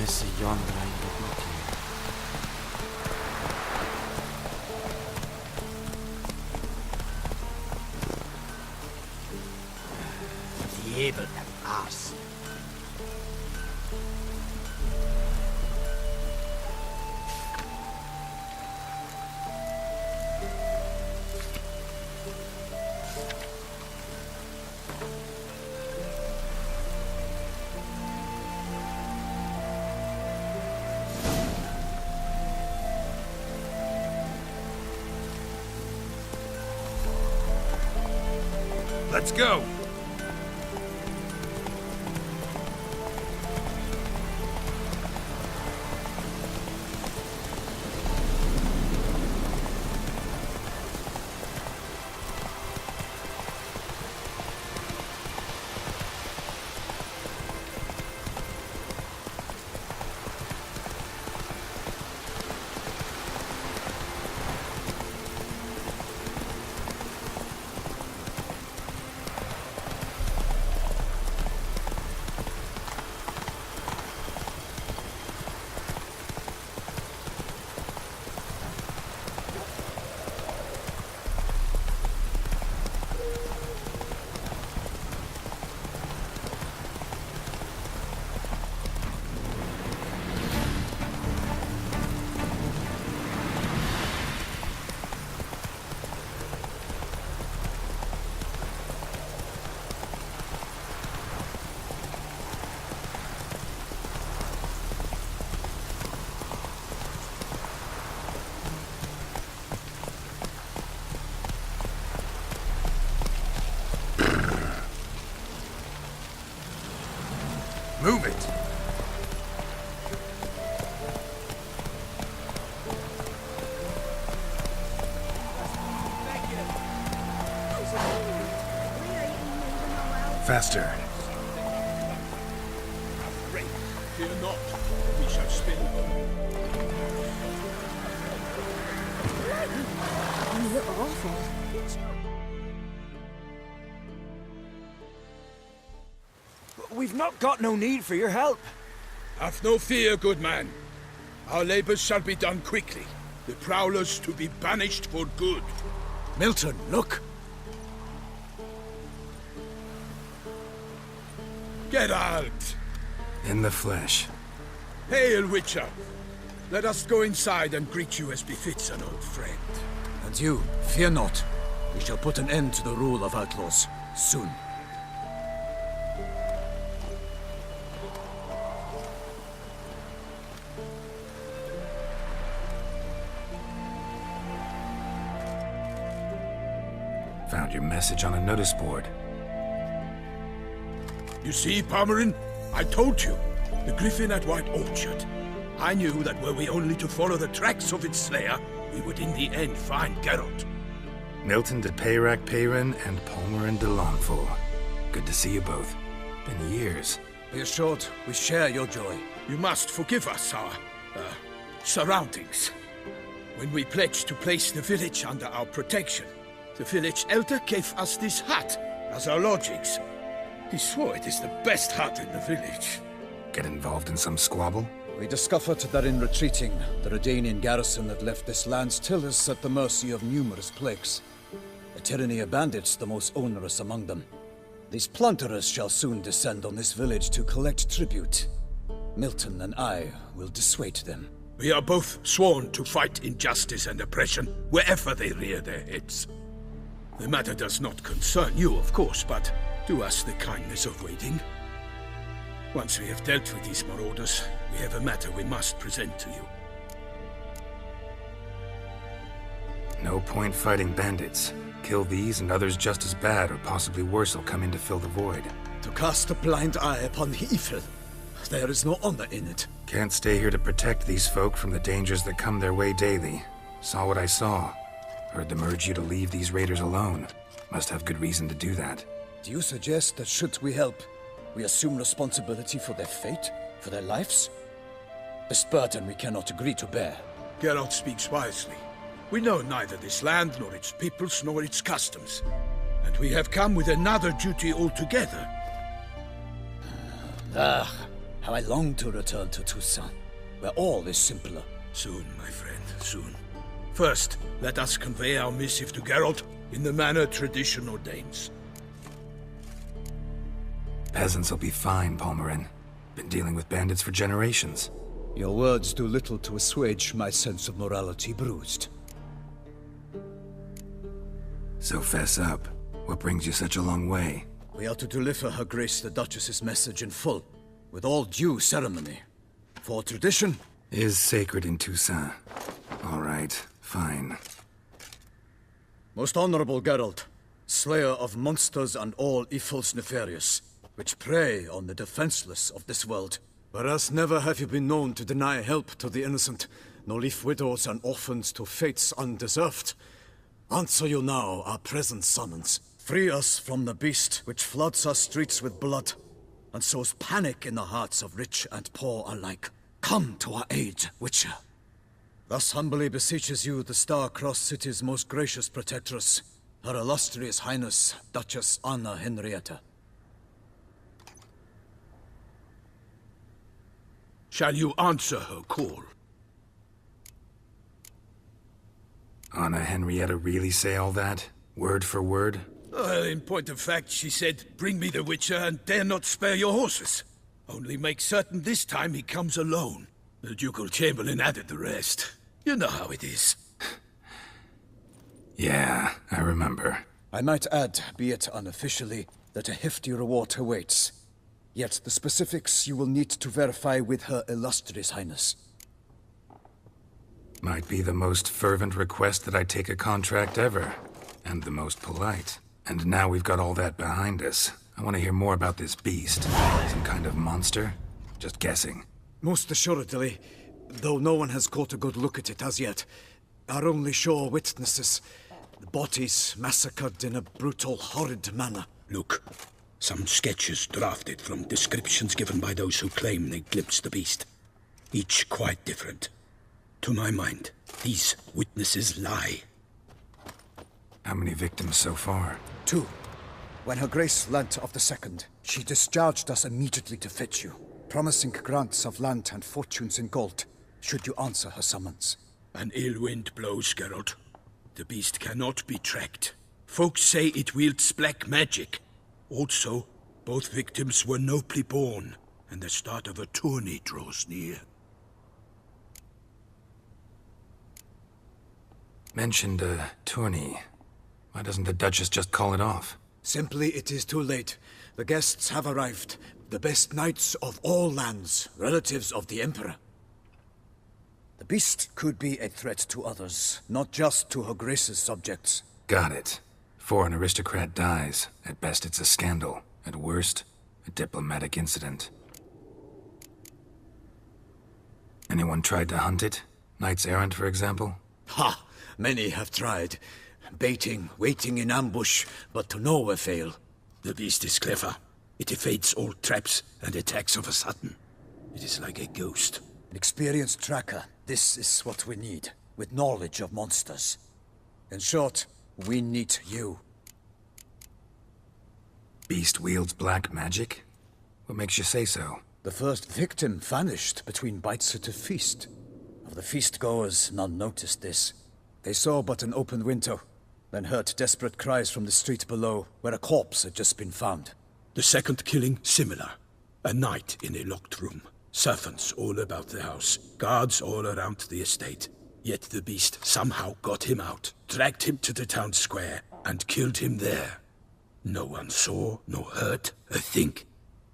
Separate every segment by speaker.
Speaker 1: Esse yonder ainda bloqueio.
Speaker 2: Diabel am Arsch.
Speaker 3: Let's go! Move it! Faster.
Speaker 4: Great. Fear not. We shall spin.
Speaker 5: You're awful.
Speaker 2: We've not got no need for your help.
Speaker 4: Have no fear, good man. Our labors shall be done quickly. The prowlers to be banished for good.
Speaker 2: Milton, look.
Speaker 4: Get out!
Speaker 3: In the flesh.
Speaker 4: Hail, Witcher. Let us go inside and greet you as befits an old friend.
Speaker 2: And you, fear not. We shall put an end to the rule of outlaws, soon.
Speaker 3: Found your message on a notice board.
Speaker 4: You see, Palmerin? I told you. The griffin at White Orchard. I knew that were we only to follow the tracks of its slayer, we would in the end find Geralt.
Speaker 3: Milton de Peyrac Peyrin and Palmerin de Lawnful. Good to see you both. Been years.
Speaker 2: Be assured, we share your joy.
Speaker 4: You must forgive us our, surroundings. When we pledged to place the village under our protection, the village elder gave us this hut as our lodgings. He swore it is the best hut in the village.
Speaker 3: Get involved in some squabble?
Speaker 6: We discovered that in retreating, the Redanian garrison had left this land still is at the mercy of numerous plagues. A tyranny of bandits the most onerous among them. These plunderers shall soon descend on this village to collect tribute. Milton and I will dissuade them.
Speaker 4: We are both sworn to fight injustice and oppression wherever they rear their heads. The matter does not concern you, of course, but do us the kindness of waiting. Once we have dealt with these marauders, we have a matter we must present to you.
Speaker 3: No point fighting bandits. Kill these and others just as bad or possibly worse will come in to fill the void.
Speaker 6: To cast a blind eye upon the evil. There is no honor in it.
Speaker 3: Can't stay here to protect these folk from the dangers that come their way daily. Saw what I saw. Heard them urge you to leave these raiders alone. Must have good reason to do that.
Speaker 6: Do you suggest that should we help, we assume responsibility for their fate, for their lives? This burden we cannot agree to bear.
Speaker 4: Geralt speaks wisely. We know neither this land, nor its peoples, nor its customs. And we have come with another duty altogether.
Speaker 6: How I long to return to Toussaint, where all is simpler.
Speaker 4: Soon, my friend, soon. First, let us convey our missive to Geralt in the manner tradition ordains.
Speaker 3: Peasants will be fine, Palmerin. Been dealing with bandits for generations.
Speaker 6: Your words do little to assuage my sense of morality bruised.
Speaker 3: So fess up. What brings you such a long way?
Speaker 6: We are to deliver Her Grace the Duchess's message in full, with all due ceremony. For tradition
Speaker 3: is sacred in Toussaint. All right, fine.
Speaker 6: Most honorable Geralt, slayer of monsters and all evils nefarious, which prey on the defenseless of this world. Whereas never have you been known to deny help to the innocent, nor leave widows and orphans to fates undeserved. Answer you now our present summons. Free us from the beast which floods our streets with blood, and sows panic in the hearts of rich and poor alike. Come to our aid, Witcher. Thus humbly beseeches you the Star-Crossed City's most gracious protectress, Her Illustrious Highness, Duchess Anna Henrietta.
Speaker 4: Shall you answer her call?
Speaker 3: Anna Henrietta really say all that? Word for word?
Speaker 4: Well, in point of fact, she said, bring me the Witcher and dare not spare your horses. Only make certain this time he comes alone. The Ducal Chamberlain added the rest. You know how it is.
Speaker 3: Yeah, I remember.
Speaker 6: I might add, be it unofficially, that a hefty reward awaits. Yet the specifics you will need to verify with Her Illustrious Highness.
Speaker 3: Might be the most fervent request that I take a contract ever. And the most polite. And now we've got all that behind us. I want to hear more about this beast. Some kind of monster? Just guessing.
Speaker 6: Most assuredly, though no one has caught a good look at it as yet. Our only sure witnesses. The bodies massacred in a brutal, horrid manner.
Speaker 4: Look, some sketches drafted from descriptions given by those who claim they glimpsed the beast. Each quite different. To my mind, these witnesses lie.
Speaker 3: How many victims so far?
Speaker 6: 2. When Her Grace learnt of the second, she discharged us immediately to fetch you, promising grants of land and fortunes in gold, should you answer her summons.
Speaker 4: An ill wind blows, Geralt. The beast cannot be tracked. Folks say it wields black magic. Also, both victims were nobly born, and the start of a tourney draws near.
Speaker 3: Mentioned a tourney. Why doesn't the Duchess just call it off?
Speaker 6: Simply, it is too late. The guests have arrived. The best knights of all lands, relatives of the Emperor. The beast could be a threat to others, not just to Her Grace's subjects.
Speaker 3: Got it. Before an aristocrat dies, at best it's a scandal. At worst, a diplomatic incident. Anyone tried to hunt it? Knights errant, for example?
Speaker 6: Ha! Many have tried. Baiting, waiting in ambush, but to no avail.
Speaker 4: The beast is clever. It evades all traps and attacks of a sudden. It is like a ghost.
Speaker 6: An experienced tracker. This is what we need, with knowledge of monsters. In short, we need you.
Speaker 3: Beast wields black magic? What makes you say so?
Speaker 6: The first victim vanished between bites at a feast. Of the feast-goers, none noticed this. They saw but an open window, then heard desperate cries from the street below, where a corpse had just been found.
Speaker 4: The second killing, similar. A night in a locked room. Servants all about the house. Guards all around the estate. Yet the beast somehow got him out, dragged him to the town square, and killed him there. No one saw, nor heard a thing.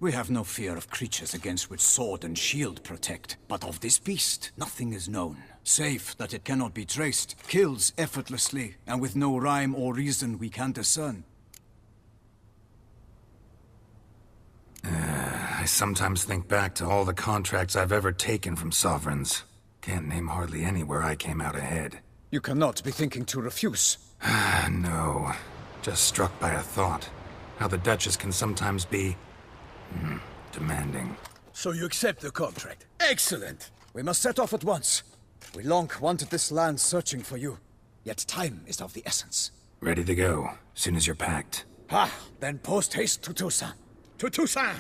Speaker 6: We have no fear of creatures against which sword and shield protect. But of this beast, nothing is known. Save that it cannot be traced, kills effortlessly, and with no rhyme or reason we can discern.
Speaker 3: I sometimes think back to all the contracts I've ever taken from sovereigns. Can't name hardly any where I came out ahead.
Speaker 6: You cannot be thinking to refuse.
Speaker 3: No. Just struck by a thought. How the Duchess can sometimes be... demanding.
Speaker 4: So you accept the contract. Excellent!
Speaker 6: We must set off at once. We long wanted this land searching for you. Yet time is of the essence.
Speaker 3: Ready to go, soon as you're packed.
Speaker 6: Ha! Then post haste to Toussaint.
Speaker 4: To Toussaint!